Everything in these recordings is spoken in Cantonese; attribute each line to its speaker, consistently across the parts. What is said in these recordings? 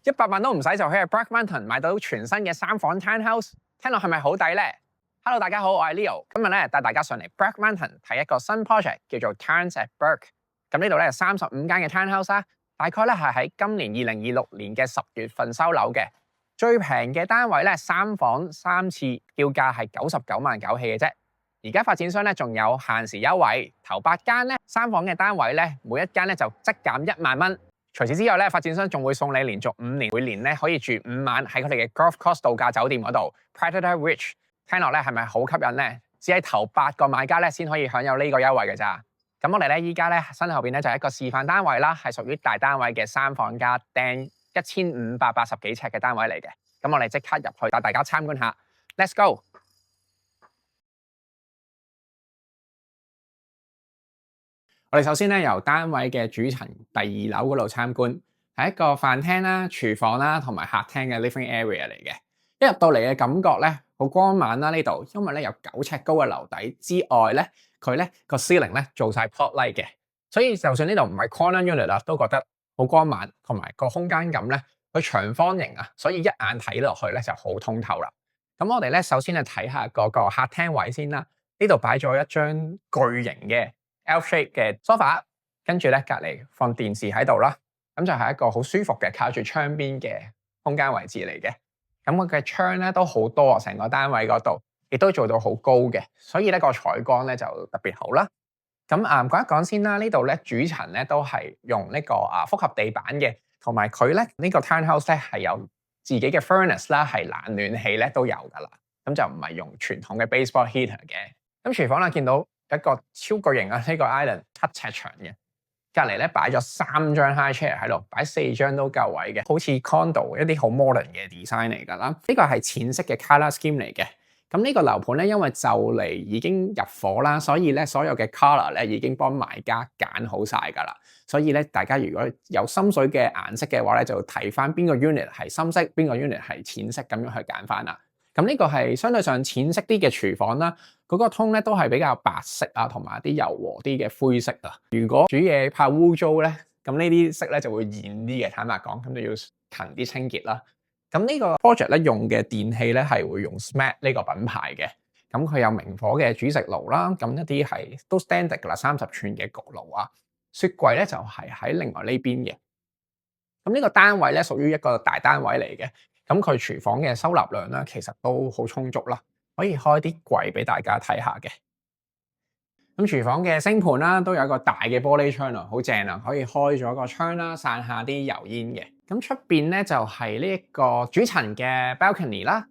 Speaker 1: 100萬都唔使就可以喺 Brackmanton 買到全新嘅3房 townhouse， 聽落係咪好抵呢？ Hello， 大家好，我係 Leo， 今日咧帶大家上嚟 Brackmanton 睇一個新 project 叫做 Towns at Burke。咁呢度咧35間嘅 townhouse 啦，大概咧係喺今年2026年嘅10月份收樓嘅。最平嘅單位咧3房3廁，叫價係99萬9起嘅啫。而家發展商咧仲有限時優惠，頭8間咧3房嘅單位咧，每一間咧就即減1萬蚊。除此之外咧，發展商仲會送你連續5年，每年咧可以住5晚喺佢哋嘅 Golf Course 度假酒店嗰度 Predator Ridge。聽落咧係咪好吸引呢？只係頭8個買家咧先可以享有呢個優惠嘅咋。咁我哋咧依家咧身後邊咧就係一個示範單位啦，係屬於大單位嘅3房加訂1580幾尺嘅單位嚟嘅。咁我哋即刻入去帶大家參觀下。Let's go！我哋首先咧由單位嘅主層第2樓嗰度參觀，係一個飯廳啦、廚房啦同埋客廳嘅 living area 嚟嘅。一入到嚟嘅感覺咧好光猛啦呢度，因為咧有9尺高嘅樓底之外咧，佢咧個 ceiling 咧做晒 plot light 嘅，所以就算呢度唔係 corner unit 啦，都覺得好光猛，同埋個空間感咧，佢長方形啊，所以一眼睇落去咧就好通透啦。咁我哋咧首先去睇下嗰個客廳位先啦，呢度擺咗一張巨型嘅L-shape 嘅 sofa， 跟住咧隔離放電視喺度啦，咁就係一個好舒服嘅靠住窗邊嘅空間位置嚟嘅。咁佢嘅窗咧都好多啊，成個單位嗰度亦都做到好高嘅，所以咧個採光咧就特別好啦。咁講一講先啦，呢度咧主層咧都係用呢個複合地板嘅，同埋佢咧呢個 townhouse 咧係有自己嘅 furnace 啦，係冷暖氣咧都有噶啦，咁就唔係用傳統嘅 baseboard heater 嘅。咁廚房啦，見到一個超巨型啊，呢個 island 7尺長嘅，隔離咧擺咗3張 high chair 喺度，擺4張都夠位嘅，好似 condo 一啲好 modern 嘅 design 嚟㗎啦。呢個係淺色嘅 color scheme 嚟嘅。咁呢個樓盤咧，因為就嚟已經入伙啦，所以咧所有嘅 color 咧已經幫買家揀好晒㗎啦。所以咧，大家如果有心水嘅顏色嘅話咧，就睇翻邊個 unit 係深色，邊個 unit 係淺色咁樣去揀翻啦。咁呢個係相對上淺色啲嘅廚房啦，嗰個 tone 咧都係比較白色啊，同埋啲柔和啲嘅灰色啊。如果煮嘢怕污糟咧，咁呢啲色咧就會艷啲嘅，坦白講，咁就要勤啲清潔啦。咁呢個 project 咧用嘅電器咧係會用 SMAT 呢個品牌嘅，咁佢有明火嘅煮食爐啦，咁一啲係都 standard 㗎啦，30寸嘅焗爐啊，雪櫃咧就係喺另外呢邊嘅。咁呢個單位咧屬於一個大單位嚟嘅，咁佢廚房嘅收納量咧其實都好充足啦，可以開啲櫃俾大家睇下嘅。咁廚房嘅星盤啦，都有一個大嘅玻璃窗啊，好正啊，可以開咗個窗啦，散下啲油煙嘅。咁出邊咧就係呢一個主層嘅 balcony 啦，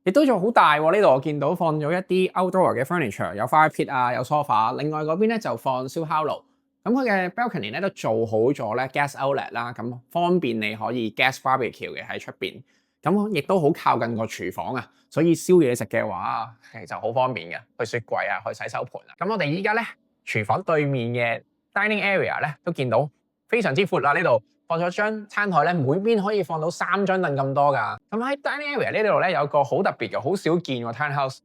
Speaker 1: 亦都做好大喎。呢度我見到放咗一啲 outdoor 嘅 furniture， 有 fire pit 啊，有 sofa。另外嗰邊咧就放燒烤爐。咁佢嘅 balcony 咧都做好咗咧 gas outlet 啦，咁方便你可以 gas barbecue 嘅喺出邊。咁亦都好靠近個廚房啊，所以燒嘢食嘅話其實好方便嘅，去雪櫃啊，去洗手盤啊。咁我哋依家咧廚房對面嘅 dining area 咧都見到非常之闊啦，呢度放咗張餐台咧，每邊可以放到3張凳咁多㗎。咁喺 dining area 呢度咧有個好特別嘅，好少見喎 townhouse。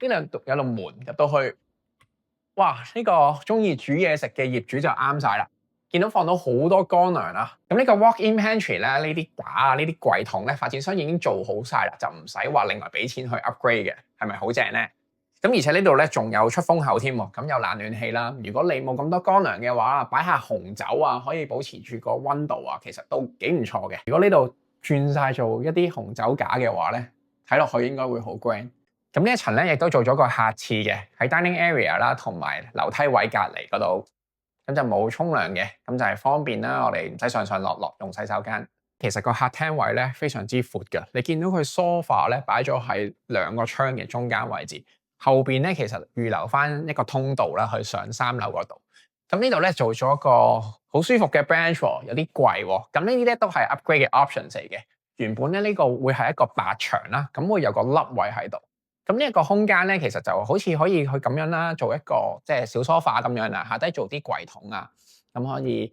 Speaker 1: 呢度有道門入到去，哇！呢個中意煮嘢食嘅業主就啱晒啦。見到放到好多乾糧啦，咁呢個 walk-in pantry 咧，呢啲架啊，呢啲櫃桶咧，發展商已經做好晒啦，就唔使話另外俾錢去 upgrade 嘅，係咪好正咧？咁而且呢度咧仲有出風口添喎，咁有冷暖氣啦。如果你冇咁多乾糧嘅話，擺下紅酒啊，可以保持住個溫度啊，其實都幾唔錯嘅。如果呢度轉晒做一啲紅酒架嘅話咧，睇落去應該會好 grand。咁呢一層咧亦都做咗個客廁嘅，喺 dining area 啦，同埋樓梯位隔離嗰度。咁就冇沖涼嘅，咁就係方便啦。我哋唔使上上落落用洗手間。其實個客廳位咧非常之闊嘅，你見到佢 sofa 咧擺咗喺2個窗嘅中間位置，後邊咧其實預留翻一個通道啦，去上3樓嗰度。咁呢度咧做咗個好舒服嘅 bench， 有啲櫃喎。咁呢啲咧都係 upgrade 嘅 options 嚟嘅。原本咧呢個會係一個白牆啦，咁會有個凹位喺度。咁呢一個空間咧，其實就好似可以去咁樣啦，做一個即係小梳化咁樣啦，下低做啲櫃桶啊，咁可以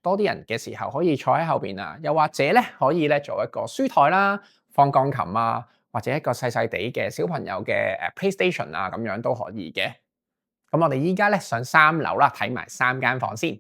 Speaker 1: 多啲人嘅時候可以坐喺後邊啊，又或者咧可以咧做一個書台啦，放鋼琴啊，或者一個細細地嘅小朋友嘅PlayStation 啊，咁樣都可以嘅。咁我哋依家咧上3樓啦，睇埋3間房先。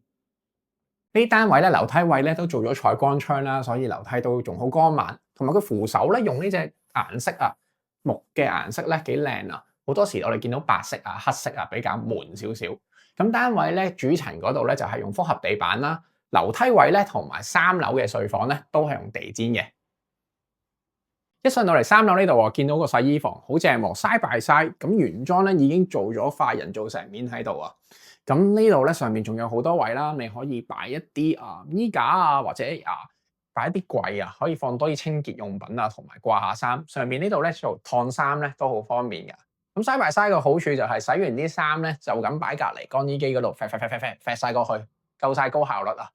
Speaker 1: 呢啲單位咧樓梯位咧都做咗採光窗啦，所以樓梯都仲好光猛。同埋佢扶手咧用呢隻顏色啊，木嘅顏色咧幾靚啊！好多時我哋見到白色啊、黑色啊比較悶少少。咁單位咧主層嗰度咧就係用複合地板啦，樓梯位咧同埋3樓嘅睡房咧都係用地氈嘅。一上到嚟3樓呢度喎，見到個洗衣房好正喎 ，side by side 咁原裝咧已經做咗塊人造石面喺度啊。咁呢度咧上面仲有好多位啦，你可以擺一啲衣架啊，或者擺一啲櫃啊，可以放多啲清潔用品啊，同埋掛下衫。上面呢度咧做燙衫咧都好方便㗎。咁 side by side 嘅好處就係洗完啲衫咧就咁擺隔離乾衣機嗰度，揈晒過去，夠晒高效率啊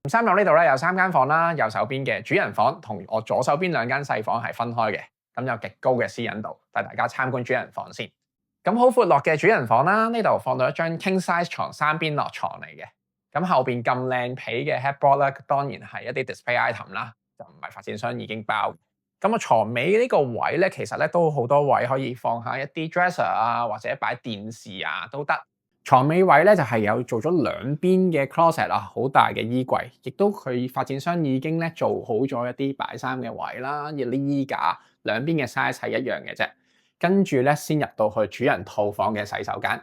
Speaker 1: ！3樓呢度咧有3間房啦，右手邊嘅主人房同我左手邊2間細房係分開嘅，咁有極高嘅私隱度，帶大家參觀主人房先。咁好闊落嘅主人房啦，呢度放到一張 king size 床，3邊落床嚟嘅。咁後邊咁靚皮嘅 headboard 咧，當然係一啲 display item 啦，就唔係發展商已經包。咁個床尾呢個位咧，其實咧都好多位可以放下一啲 dresser 啊，或者擺電視啊都得。床尾位咧就係有做咗2邊嘅 closet 啊，好大嘅衣櫃，亦都佢發展商已經咧做好咗一啲擺衫嘅位啦，啲衣架2邊嘅 size 係一樣嘅啫。跟住咧先入到去主人套房嘅洗手間。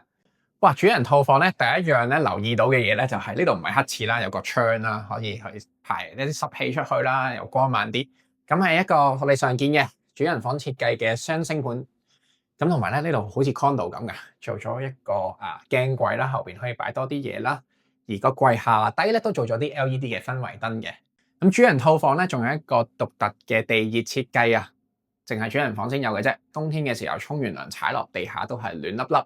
Speaker 1: 哇！主人套房咧第一樣咧留意到嘅嘢咧就係呢度唔係黑廁啦，有個窗啦，可以去排一啲濕氣出去啦，又光猛啲。咁係一個我哋常見嘅主人房設計嘅雙星盤。咁同埋咧，呢度好似 condo 咁嘅，做咗一個鏡櫃啦，後邊可以擺多啲嘢啦。而個櫃下低咧都做咗啲 LED 嘅氛圍燈嘅。咁主人套房咧仲有一個獨特嘅地熱設計啊，淨係主人房先有嘅啫。冬天嘅時候沖完涼踩落地下都係暖粒粒。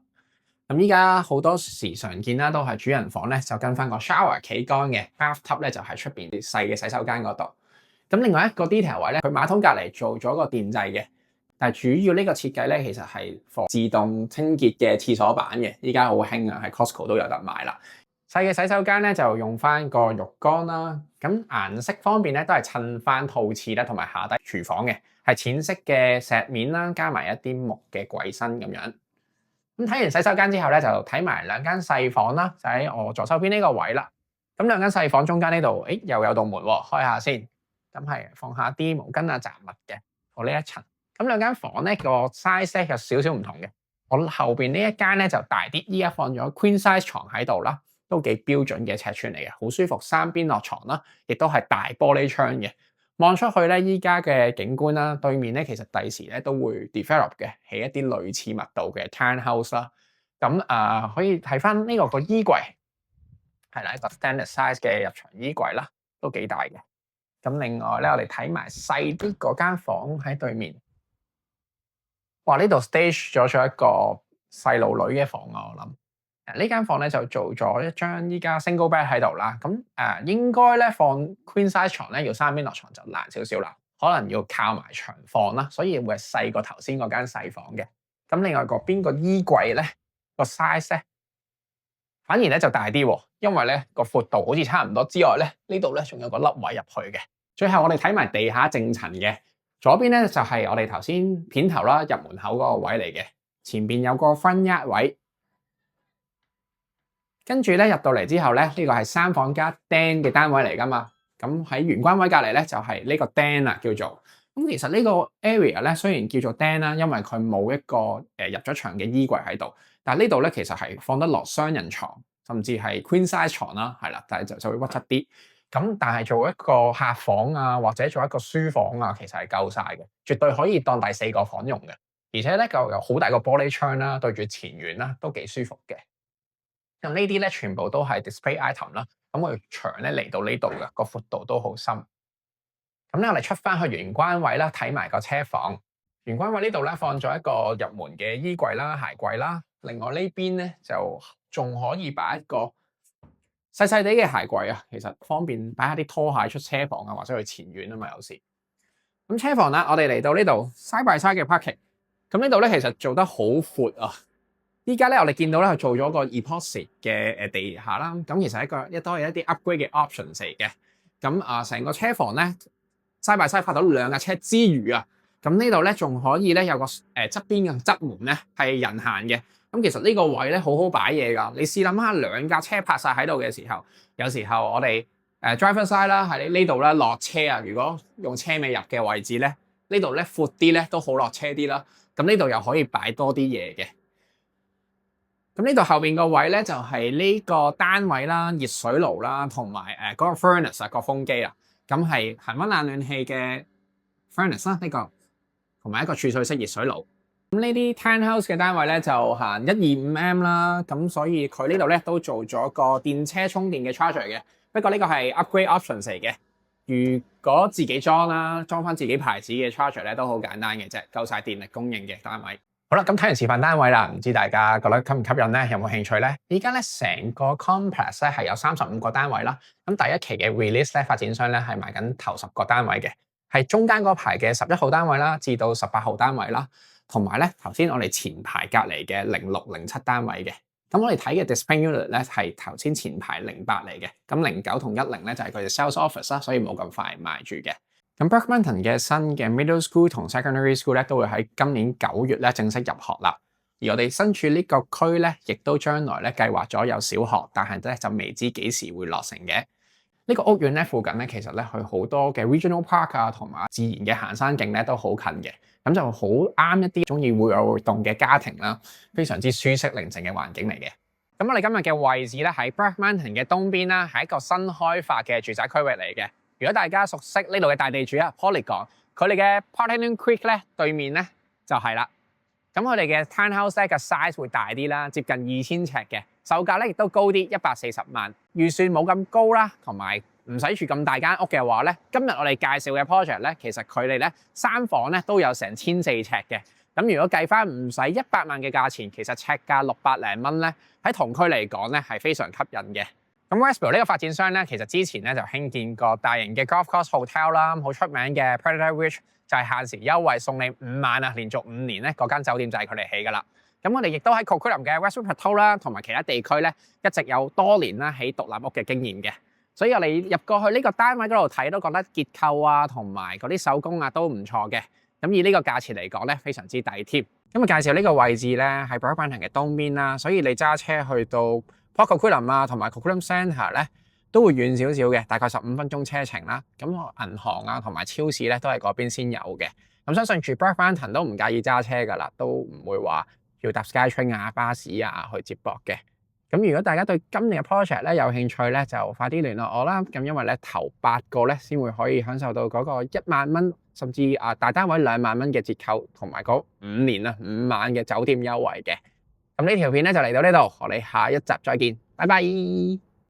Speaker 1: 咁依家好多時常見啦，都係主人房咧就跟翻個 shower 企乾嘅 bathtub 咧就喺出邊啲細嘅洗手間嗰度。咁另外一個 detail 位咧，佢馬桶隔離做咗個電掣嘅。但係主要呢個設計咧，其實係自動清潔嘅廁所板嘅，依家好興啊，喺 Costco 都有得買啦。細嘅洗手間咧就用翻個浴缸啦，咁顏色方面咧都係襯翻套廁啦，同埋下底廚房嘅係淺色嘅石面啦，加埋一啲木嘅櫃身咁樣。咁睇完洗手間之後咧，就睇埋2間細房啦，就喺我左手邊呢個位啦。咁2間細房中間呢度，又有道門喎，開下先。咁係放下啲毛巾啊雜物嘅，我呢一層。咁2間房咧個 size 有少少唔同嘅，我後邊呢一間咧就大啲，依家放咗 queen size 床喺度啦，都幾標準嘅尺寸嚟嘅，好舒服，3邊落床啦，亦都係大玻璃窗嘅，望出去咧依家嘅景觀啦，對面咧其實第時咧都會 develop 嘅，起一啲類似密度嘅 townhouse 啦，咁可以睇翻呢個衣櫃，係啦一個 standard size 嘅入場衣櫃啦，都幾大嘅。咁另外咧，我哋睇埋細啲嗰間房喺對面。哇！呢度 stage 咗一個細路女嘅房啊，我諗。呢間房咧就做咗一張依家 single bed 喺度啦。咁應該咧放 queen size 床咧要3邊落床就難少少啦，可能要靠埋牆放啦，所以會係細過頭先嗰間細房嘅。咁另外嗰邊個衣櫃咧個 size 咧反而咧就大啲喎，因為咧個闊度好似差唔多之外咧，呢度咧仲有個凹位入去嘅。最後我哋睇埋地下正層嘅。左邊咧就係我哋頭先片頭啦，入門口嗰個位嚟嘅，前邊有個 front yard 位，跟住咧入到嚟之後咧，呢個係3房加 den 嘅單位嚟噶嘛，咁喺玄關位隔離咧就係呢個 den 啦叫做，咁其實呢個 area 咧雖然叫做 den 啦，因為佢冇一個入咗牆嘅衣櫃喺度，但係呢度咧其實係放得落雙人床，甚至係 queen size 床啦，係啦，但係就會屈質啲。咁但係做一個客房啊，或者做一個書房啊，其實係夠晒嘅，絕對可以當第4個房用嘅。而且咧就有好大個玻璃窗啦，對住前園啦，都幾舒服嘅。咁呢啲咧全部都係 display item 啦。咁我哋牆咧嚟到呢度嘅，個闊度都好深。咁咧我哋出翻去玄關位啦，睇埋個車房。玄關位呢度咧放咗一個入門嘅衣櫃啦、鞋櫃啦。另外呢邊咧就仲可以擺一個細細地嘅鞋櫃啊，其實方便擺下啲拖鞋出車房啊，或者去前院啊嘛，有時。咁車房啦，我哋嚟到呢度 side by side 嘅 parking， 咁呢度咧其實做得好闊啊。依家咧我哋見到咧佢做咗個 epoxy 嘅地下啦，咁其實亦都係一啲 upgrade 嘅 options 嚟嘅。咁成個車房咧 side by side 泊到2架車之餘啊，咁呢度咧仲可以咧有個側邊嘅側門咧係人行嘅。咁其實呢個位咧好好擺嘢㗎，你試諗下2架車泊晒喺度嘅時候，有時候我哋 driver side 啦，喺呢度咧落車啊，如果用車尾入嘅位置咧，呢度咧闊啲咧都好落車啲啦。咁呢度又可以擺多啲嘢嘅。咁呢度後邊個位咧就係呢個單位啦、熱水爐啦，同埋嗰個 furnace 啊個風機啦。咁係恆溫冷暖氣嘅 furnace 啦，呢個同埋一個儲水式熱水爐。咁呢啲 townhouse 嘅單位咧就行125M 啦，咁所以佢呢度咧都做咗個電車充電嘅 charger 嘅。不過呢個係 upgrade options 嚟嘅。如果自己裝啦，裝翻自己牌子嘅 charger 咧都好簡單嘅啫，夠晒電力供應嘅單位。好啦，咁睇完示範單位啦，唔知大家覺得吸唔吸引咧？有冇興趣咧？依家咧成個 complex 咧係有35個單位啦。咁第一期嘅 release 咧發展商咧係賣緊頭10個單位嘅，係中間嗰排嘅11號單位啦，至到18號單位啦，同埋咧頭先我哋前排隔離嘅06、07單位嘅。咁我哋睇嘅 display unit 咧係頭先前排08嚟嘅，咁09同10咧就係佢哋 sales office 啦，所以冇咁快賣住嘅。咁 Brockhampton 嘅新嘅 middle school 同 secondary school 咧都會喺今年9月咧正式入學啦。而我哋身處呢個區咧，亦都將來咧計劃咗有小學，但係咧就未知幾時會落成嘅。呢個屋苑咧附近咧其實咧去好多嘅 regional park 啊，同埋自然嘅行山徑咧都好近嘅，咁就好啱一啲中意戶外活動嘅家庭啦，非常之舒適寧靜嘅環境嚟嘅。咁我哋今日嘅位置咧喺 Brockhampton 嘅東邊啦，係一個新開發嘅住宅區域嚟嘅。如果大家熟悉呢度嘅大地主啊 Polygon， 佢哋嘅 Portland Creek 咧對面咧就係啦。咁佢哋嘅 townhouse 咧嘅 size 會大啲啦，接近2000尺嘅，售價咧亦都高啲，140萬。預算冇咁高啦，同埋唔使住咁大間屋嘅話咧，今日我哋介紹嘅 project 咧，其實佢哋咧3房咧都有成1400尺嘅。咁如果計翻唔使100萬嘅價錢，其實尺價600零蚊咧，喺同區嚟講咧係非常吸引嘅。咁 Westboro 呢個發展商咧，其實之前咧就興建過大型嘅 Golf Course Hotel 啦，好出名嘅 Predator Ridge 就係限時優惠送你5晚啊，連續5年咧嗰間酒店就係佢哋起噶啦。咁我哋亦都喺 Coquitlam 嘅 Westwood Plateau 啦，同埋其他地區咧一直有多年啦起獨立屋嘅經驗嘅。所以我哋入過去呢個單位嗰度睇，都覺得結構啊同埋嗰啲手工啊都唔錯嘅。咁以呢個價錢嚟講咧，非常之抵添。咁啊介紹呢個位置咧係 Brockhampton 嘅東邊啦，所以你揸車去到 Port Coquitlam 啊同埋 Coquitlam Centre 咧都會遠少少嘅，大概15分鐘車程啦。咁銀行啊同埋超市咧都係嗰邊先有嘅。咁相信住 Brockhampton 都唔介意揸車噶啦，都唔會話要搭 SkyTrain 啊巴士啊去接駁嘅。咁如果大家對今年嘅 project 咧有興趣咧，就快啲聯絡我啦。咁因為咧頭8個咧先會可以享受到嗰個1萬蚊，甚至大單位2萬蚊嘅折扣，同埋嗰5年啊5晚嘅酒店優惠嘅。咁呢條片咧就嚟到呢度，我哋下一集再見，拜拜。